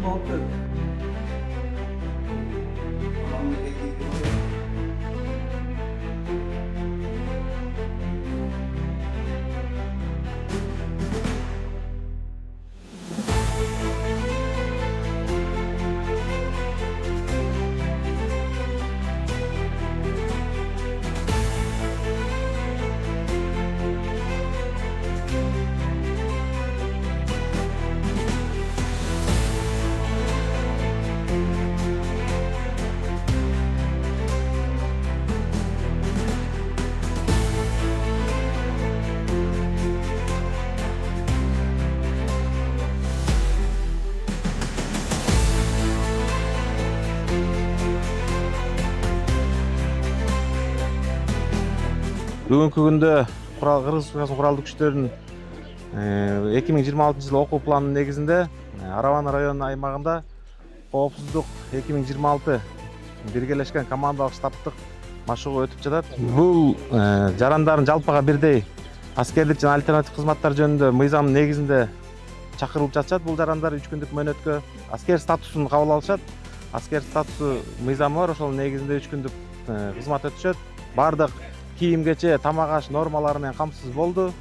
26. Бүгүнкү күндө Кыргыз Республикасынын куралдуу күчтөрүнүн 2026 жылы окуу планынын негизинде Араван районунун аймагында коопсуздук 2026 биргелешкен командалык штабтык машыгуу өтүп жатат. Бул жарандардын жалпыга бирдей аскерлик жана альтернатив кызматтар жөнүндө мыйзамдын негизинде чакырылып жатышат. Бул жарандар 3 күндүк мөөнөткө аскер статусун кабыл алышат. Аскер статусу мыйзамы бар, ошол негизинде 3 күндүк кызмат өтүшөт. Бардык кийим кече, тамак аш нормалары менен камсыз болду.